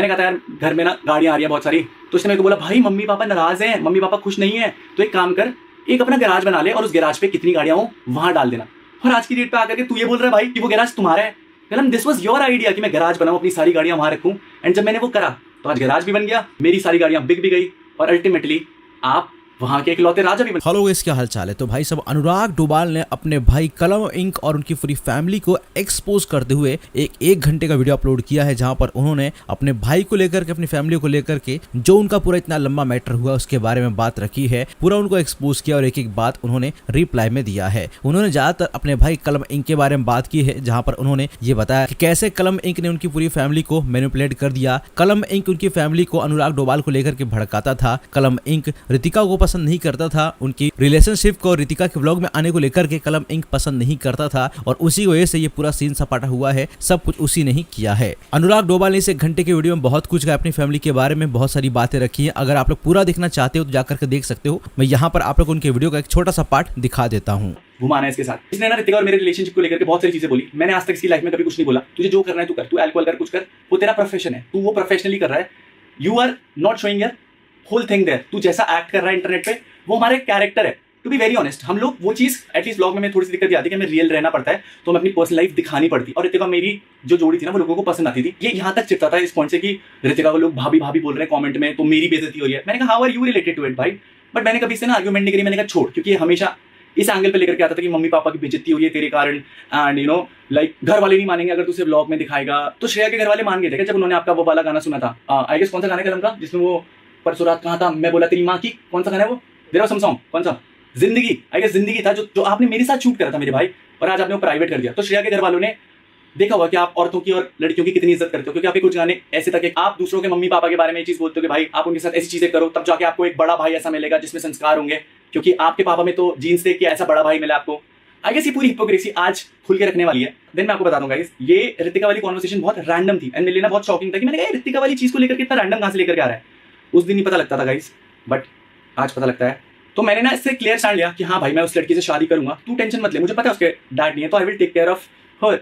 मैंने कहा था यार घर में ना गाड़ियां आ रही है बहुत सारी, तो उसने मेरे को बोला भाई मम्मी पापा नाराज हैं, मम्मी पापा खुश नहीं है, तो एक काम कर, एक अपना गैराज बना ले और उस गैराज पे कितनी गाड़ियां हो वहां डाल देना। और आज की डेट पे आकर के तू ये बोल रहा है भाई कि वो गैराज तुम्हारा है। कलम दिस वाज योर आइडिया कि मैं गैराज बनाऊं, अपनी सारी गाड़ियां वहां रखूं, एंड जब मैंने वो करा तो आज गैराज भी बन गया, मेरी सारी गाड़ियां बिक भी गई और अल्टीमेटली आप वहां के इकलौते राजा भी बन। हेलो गाइस, क्या हाल चाल है। तो भाई सब अनुराग डोभाल ने अपने भाई कलम इंक और उनकी पूरी फैमिली को एक्सपोज करते हुए एक घंटे का वीडियो अपलोड किया है, जहां पर उन्होंने अपने भाई को लेकर के, अपनी फैमिली को लेकर के जो उनका पूरा इतना लंबा मैटर हुआ उसके बारे में बात रखी है, पूरा उनको एक्सपोज किया और एक एक बात उन्होंने रिप्लाई में दिया है। उन्होंने ज्यादातर अपने भाई कलम इंक के बारे में बात की है, जहां पर उन्होंने ये बताया कि कैसे कलम इंक ने उनकी पूरी फैमिली को मैनिपुलेट कर दिया। कलम इंक उनकी फैमिली को अनुराग डोभाल को लेकर के भड़काता था। कलम इंक रितिका को पसंद नहीं करता था, उनकी रिलेशनशिप को रितिका के व्लॉग में आने को लेकर के कलम इंक पसंद नहीं करता था और उसी वजह से ये पूरा सीन सपाटा हुआ है। सब कुछ उसी ने ही किया है। अनुराग डोभाल ने इस एक घंटे के वीडियो में बहुत कुछ कहा, अपनी फैमिली के बारे में बहुत सारी बातें रखी हैं। अगर आप लोग पूरा देखना चाहते हो तो जाकर के देख सकते हो। मैं यहाँ पर आप लोग उनके वीडियो का एक छोटा सा पार्ट दिखा देता हूँ। घुमाना है इसके साथ। इसने ना रितिका और मेरे रिलेशनशिप को लेकर के बहुत सारी चीजें बोली। मैंने आज तक इसकी लाइफ में कभी कुछ नहीं बोला। तुझे जो करना है तू कर, तू अल्कोहल कर, कुछ कर, वो तेरा प्रोफेशन है, तू वो प्रोफेशनली कर रहा है। You are not showing your whole thing there. तू जैसा एक्ट कर रहा है इंटरनेट पे वो हमारे कैरेक्टर है। टू बी वेरी ऑनेस्ट, हम लोग वो चीज एटलीस्ट ब्लॉग में थोड़ी सी दिक्कत आती है कि हमें रियल रहना पड़ता है, तो हमें अपनी पर्सनल लाइफ दिखानी पड़ती। और रितिका मेरी जो जोड़ी थी ना वो लोगों को पसंद आती थी। ये यहाँ तक चिढ़ता था इस पॉइंट से कि रितिका को लोग भाभी भाभी बोल रहे हैं कमेंट में, तो मेरी बेइज्जती हो रही है। मैंने कहा how are you related to it भाई, बट मैंने कभी इससे ना आर्गुमेंट नहीं करी। मैंने कहा छोड़, क्योंकि ये हमेशा इस एंगल पे लेकर के आता था कि मम्मी पापा की बेइज्जती हो रही है तेरे कारण, एंड यू नो लाइक घर वाले नहीं मानेंगे अगर तू उसे ब्लॉग में दिखाएगा। तो श्रेया के घर वाले मान गए थे जब उन्होंने आपका वो वाला गाना सुना था, आई गेस कौन सा गाना कलम का, जिसमें वो परसों रात कहा था मैं बोला तेरी माँ की, कौन सा गाना है वो, देयर वाज सम सॉन्ग, कौन सा, जिंदगी, आई गेस जिंदगी था, जो आपने मेरे साथ शूट करा था मेरे भाई, और आज आपने वो प्राइवेट कर दिया। तो श्रेया के घर वालों ने देखा हुआ कि आप औरतों की और लड़कियों की कितनी इज्जत करते हो, क्योंकि आपके कुछ गाने ऐसे तक आप दूसरों के मम्मी पापा के बारे में ये चीज बोलते हो कि भाई आप उनके साथ ऐसी चीजें करो, तब जाके आपको एक बड़ा भाई ऐसा मिलेगा जिसमें संस्कार होंगे, क्योंकि आपके पापा में तो जीन्स देख के ऐसा बड़ा भाई मिला आपको। आई गेस ये पूरी हिपोक्रेसी आज खुल के रखने वाली है। देन मैं आपको बता दूंगा गाइस, ये रितिका वाली कॉन्वर्सेशन बहुत रैंडम थी एंड मेरे लिए ना बहुत शॉकिंग था कि मैंने कहा रितिका वाली चीज को लेकर कितना रैंडम कहां से लेकर के आ रहा है। उस दिन नहीं पता लगता था गाइस, बट आज पता लगता है। तो मैंने ना इससे क्लियर स्टैंड लिया कि हाँ भाई मैं उस लड़की से शादी करूंगा, तू टेंशन मत ले, मुझे पता है उसके डैड नहीं है, तो I will take care of her.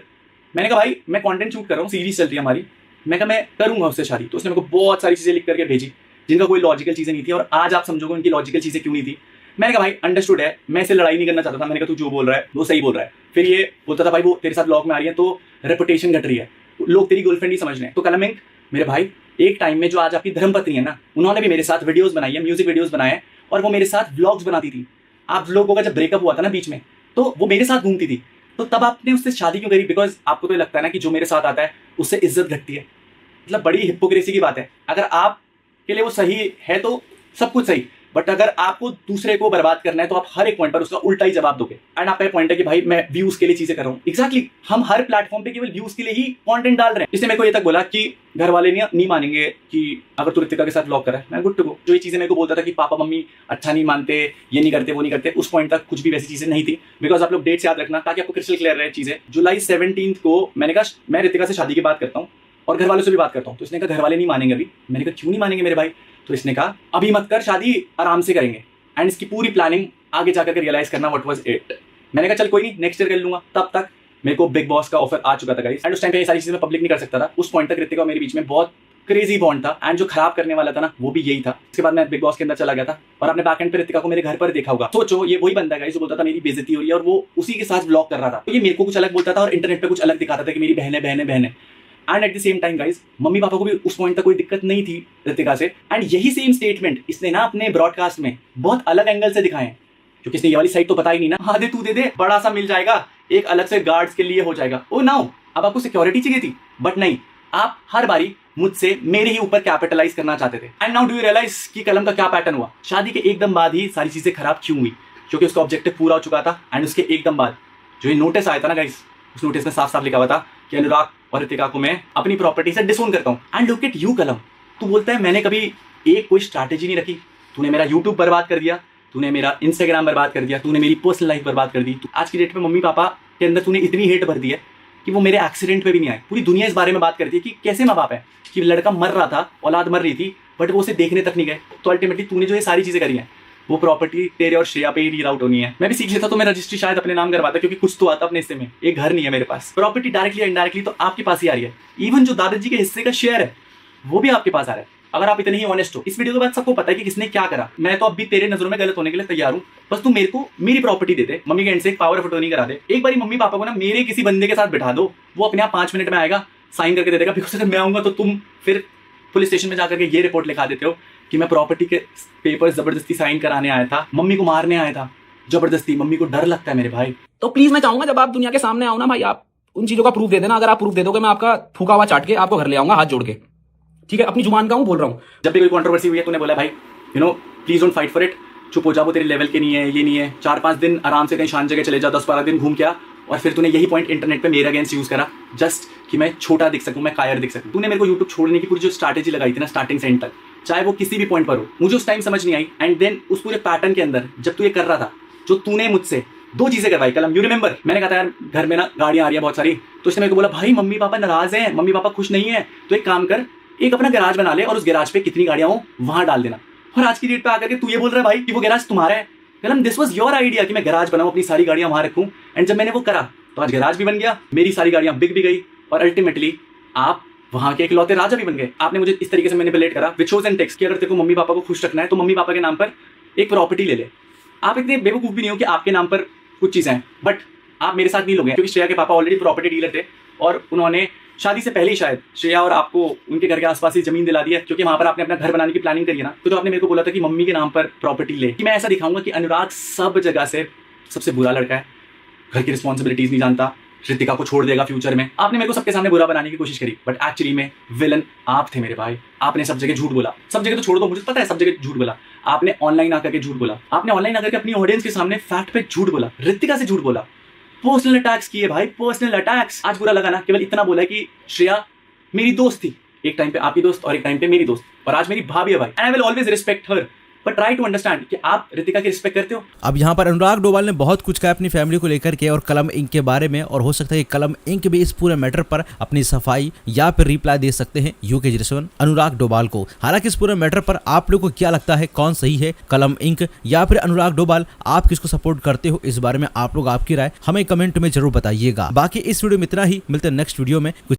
मैंने कहा भाई मैं कंटेंट शूट कर रहा हूँ, सीरीज चल रही है हमारी, मैं कहा मैं करूंगा उससे शादी। तो उसने मेरे को बहुत सारी चीजें लिख करके भेजी जिनका कोई लॉजिकल चीजें नहीं थी, और आज आप समझोगे उनकी लॉजिकल चीजें क्यों नहीं थी। मैंने कहा भाई अंडरस्टूड है, मैं इसे लड़ाई नहीं करना चाहता था। मैंने कहा तू जो बोल रहा है वो सही बोल रहा है। फिर ये बोलता था भाई वो तेरे साथ ब्लॉग में आ रही है तो रेपुटेशन घट रही है, लोग तेरी गर्लफ्रेंड नहीं समझ रहे हैं। तो कलम इंक मेरे भाई एक टाइम में जो आज आपकी धर्मपत्नी है ना, उन्होंने भी मेरे साथ वीडियोस बनाई है, म्यूजिक वीडियोस बनाए हैं, और वो मेरे साथ व्लॉग्स बनाती थी। आप लोगों का जब ब्रेकअप हुआ था ना बीच में, तो वो मेरे साथ घूमती थी, तो तब आपने उससे शादी क्यों करी? बिकॉज आपको तो लगता है ना कि जो मेरे साथ आता है उससे इज्जत घटती है। मतलब बड़ी हिपोक्रेसी की बात है। अगर आपके लिए वो सही है तो सब कुछ सही, बट अगर आपको दूसरे को बर्बाद करना है तो आप हर एक पॉइंट पर उसका उल्टा ही जवाब दोगे। एंड आपका पॉइंट है कि भाई मैं व्यूज के लिए चीजें कर रहा हूँ। एग्जैक्टली, हम हर प्लेटफॉर्म पे केवल व्यूज के लिए ही कंटेंट डाल रहे हैं। इसने मेरे को ये तक बोला कि घर वाले नहीं मानेंगे कि अगर तू रितिका के साथ ब्लॉग कर रहा है। मैं गुड टू गो। जो ये चीजें मेरे को बोलता था कि पापा मम्मी अच्छा नहीं मानते, ये नहीं करते, वो नहीं करते, उस पॉइंट तक कुछ भी वैसी चीजें नहीं थी। बिकॉज आप लोग डेट्स याद रखना ताकि आपको क्रिस्टल क्लियर रहे चीजें। जुलाई 17 को मैंने कहा मैं रितिका से शादी की बात करता हूँ और घर वालों से भी बात करता हूँ। तो इसने कहा घर वाले नहीं मानेंगे अभी। मैंने कहा क्यों नहीं मानेंगे मेरे भाई? तो इसने कहा अभी मत कर शादी, आराम से करेंगे। एंड इसकी पूरी प्लानिंग आगे जाकर के रियलाइज करना व्हाट वाज इट। मैंने कहा चल कोई नहीं, नेक्स्ट ईयर कर लूंगा। तब तक मेरे को बिग बॉस का ऑफर आ चुका था गाइस, एंड उस टाइम पे ये सारी चीजें मैं पब्लिक नहीं कर सकता था। उस पॉइंट तक रितिका और मेरे बीच में बहुत क्रेजी बॉन्ड था, एंड जो खराब करने वाला था ना वो भी यही था। इसके बाद मैं बिग बॉस के अंदर चला गया था और आपने बैक एंड पे रितिका को मेरे घर पर देखा होगा। सोचो ये वही बंदा गाइस जो बोलता था मेरी बेइज्जती हो रही है और वो उसी के साथ ब्लॉग कर रहा था। तो ये मेरे को कुछ अलग बोलता था और इंटरनेट पे कुछ अलग दिखाता था कि मेरी बहन है। And at the same time guys mummy papa को भी उस पॉइंट तक कोई दिक्कत नहीं थी रितिका से। एंड यही सेम स्टेटमेंट इसने ना अपने ब्रॉडकास्ट में बहुत अलग एंगल से दिखाए, क्योंकि इसने ये वाली साइड तो पता ही नहीं ना। हाँ दे तू दे दे, बड़ा सा मिल जाएगा, एक अलग से गार्ड्स के लिए हो जाएगा। ओ नाउ अब आपको सिक्योरिटी चाहिए थी, बट नहीं, आप हर बारी मुझसे मेरे ही ऊपर कैपिटलाइज करना चाहते थे। And now do you realise कि कलम का क्या पैटर्न हुआ? शादी के एकदम बाद ही सारी चीजें खराब क्यों हुई? क्योंकि उसका ऑब्जेक्टिव पूरा हो चुका था। एंड उसके एकदम बाद जो ये नोटिस आया था ना गाइस, उस नोटिस में साफ साफ लिखा हुआ था कि अनुराग और रितिका को मैं अपनी प्रॉपर्टी से डिसोन करता हूँ। एंड लुक एट यू कलम, तू बोलता है मैंने कभी एक कोई स्ट्रैटेजी नहीं रखी। तूने मेरा यूट्यूब बर्बाद कर दिया, तूने मेरा इंस्टाग्राम बर्बाद कर दिया, तूने मेरी पर्सनल लाइफ बर्बाद कर दी। आज की डेट में मम्मी पापा के अंदर तूने इतनी हेट भर दी है कि वो मेरे एक्सीडेंट पे भी नहीं आए। पूरी दुनिया इस बारे में बात करती है कि कैसे माँ बाप है कि लड़का मर रहा था, औलाद मर रही थी, बट वो उसे देखने तक नहीं गए। तो अल्टीमेटली तूने जो ये सारी चीजें करी हैं वो प्रॉपर्टी तेरे और श्रेया पे ही रीड आउट होनी है। मैं भी सीख लेता तो मैं रजिस्ट्री शायद अपने नाम करवाता, क्योंकि कुछ तो आता अपने हिस्से में। एक घर नहीं है मेरे पास, प्रॉपर्टी डायरेक्टली या इनडायरेक्टली तो आपके पास ही आ रही है। इवन जो दादाजी के हिस्से का शेयर है वो भी आपके पास आ रहा है। अगर आप इतने ही ऑनेस्ट हो, इस वीडियो के बाद सबको पता है कि किसने क्या करा। मैं तो अब भी तेरे नजरों में गलत होने के लिए तैयार हूँ, बस तू मेरे को मेरी प्रॉपर्टी दे दे, मम्मी के एंड से एक पावर ऑफ अटॉर्नी करा दे। एक बारी मम्मी पापा को ना मेरे किसी बंदे के साथ बिठा दो, वो अपने आप 5 मिनट में आएगा, साइन करके दे देगा। बिकॉज अगर मैं आऊंगा तो तुम फिर पुलिस स्टेशन में जाकर के ये रिपोर्ट लिखा देते हो कि मैं प्रॉपर्टी के पेपर्स जबरदस्ती साइन कराने आया था, मम्मी को मारने आया था जबरदस्ती। मम्मी को डर लगता है मेरे भाई। तो प्लीज मैं चाहूंगा जब आप दुनिया के सामने आओ ना भाई, आप उन चीजों का प्रूफ दे देना। अगर आप प्रूफ दे दोगे, मैं आपका फूका हुआ चाट के आपको घर ले आऊंगा हाथ जोड़ के, ठीक है? अपनी जुबान का हूं, बोल रहा हूं। जब भी कोई कंट्रोवर्सी हुई है, तूने बोला भाई please don't fight for it, चुप हो जा, वो तेरे लेवल के नहीं है, ये नहीं है। 4-5 दिन आराम से कहीं शांत जगह चले जा, 10-12 दिन घूम के आ, और फिर तूने यही पॉइंट इंटरनेट पे मेरे अगेंस्ट यूज करा, जस्ट कि मैं छोटा दिख सकूं, मैं कायर दिख सकूं। तूने मेरे को यूट्यूब छोड़ने की पूरी जो स्ट्रैटेजी लगाई थी ना, स्टार्टिंग से एंड तक, चाहे वो किसी भी पॉइंट पर हो, मुझे उस टाइम समझ नहीं आई। एंड देन उस पूरे पैटर्न के अंदर जब तू ये कर रहा था, जो तूने मुझसे 2 चीजें करवाई कलम, यू रिमेंबर? मैंने कहा था यार घर में ना गाड़ियां आ रही है बहुत सारी, तो उसने मेरे को बोला भाई मम्मी पापा नाराज हैं, मम्मी पापा खुश नहीं है, तो एक काम कर, एक अपना गैराज बना ले और उस गैराज पे कितनी गाड़ियां हो वहां डाल देना। और आज की डेट पे आकर के तू ये बोल रहा है भाई कि वो गैराज तुम्हारा है। कलम, दिस वाज योर आइडिया कि मैं गैराज बनाऊं, अपनी सारी गाड़ियां वहां रखूं। एंड जब मैंने वो करा तो आज गैराज भी बन गया, मेरी सारी गाड़ियां बिक भी गई, और अल्टीमेटली आप वहां के इकलौते राजा भी बन गए। आपने मुझे इस तरीके से मैनिपुलेट करा विद शोज एंड टेक्स्ट कि अगर तेरे को मम्मी पापा को खुश रखना है तो मम्मी पापा के नाम पर एक प्रॉपर्टी ले ले। आप इतने बेवकूफ भी नहीं हो कि आपके नाम पर कुछ चीजें हैं, बट आप मेरे साथ नहीं लोगे, क्योंकि श्रेया के पापा ऑलरेडी प्रॉपर्टी डीलर थे और उन्होंने शादी से पहले ही शायद श्रेया और आपको उनके घर के आसपास ही जमीन दिला दी है, क्योंकि वहां पर आपने अपना घर बनाने की प्लानिंग करी है ना। तो आपने मेरे को बोला था कि मम्मी के नाम पर प्रॉपर्टी ले, कि मैं ऐसा दिखाऊंगा कि अनुराग सब जगह से सबसे बुरा लड़का है, घर की रिस्पॉन्सिबिलिटीज नहीं जानता, ऋतिका को छोड़ देगा फ्यूचर में। आपने मेरे को सबके सामने बुरा बनाने की कोशिश करी, बट एक्चुअली में विलन आप थे मेरे भाई। आपने सब जगह झूठ बोला, सब जगह तो छोड़ दो, मुझे पता है सब जगह झूठ बोला। आपने ऑनलाइन आकर के झूठ बोला, आपने ऑनलाइन आकर के अपनी ऑडियंस के सामने फैक्ट पे झूठ बोला, ऋतिका से झूठ बोला, पर्सनल अटैक्स किए भाई, पर्सनल अटैक्स। आज बुरा लगा ना, केवल इतना बोला कि श्रेया मेरी दोस्त थी, एक टाइम पे आपकी दोस्त और एक टाइम पे मेरी दोस्त, और आज मेरी भाभी है भाई। And I will always respect her, but try to understand कि आप ऋतिका की रिस्पेक्ट करते हो। अब यहाँ पर अनुराग डोभाल ने बहुत कुछ कहा अपनी फैमिली को लेकर के और कलम इंक के बारे में, और हो सकता है कि कलम इंक भी इस पूरे मैटर पर अपनी सफाई या फिर रिप्लाई दे सकते हैं UK-07 अनुराग डोभाल को। हालांकि इस पूरे मैटर पर आप लोग को क्या लगता है, कौन सही है, कलम इंक या फिर अनुराग डोभाल? आप किसको सपोर्ट करते हो, इस बारे में आप लोग आपकी राय हमें कमेंट में जरूर बताइएगा। बाकी इस वीडियो में इतना ही, मिलते हैं नेक्स्ट वीडियो में।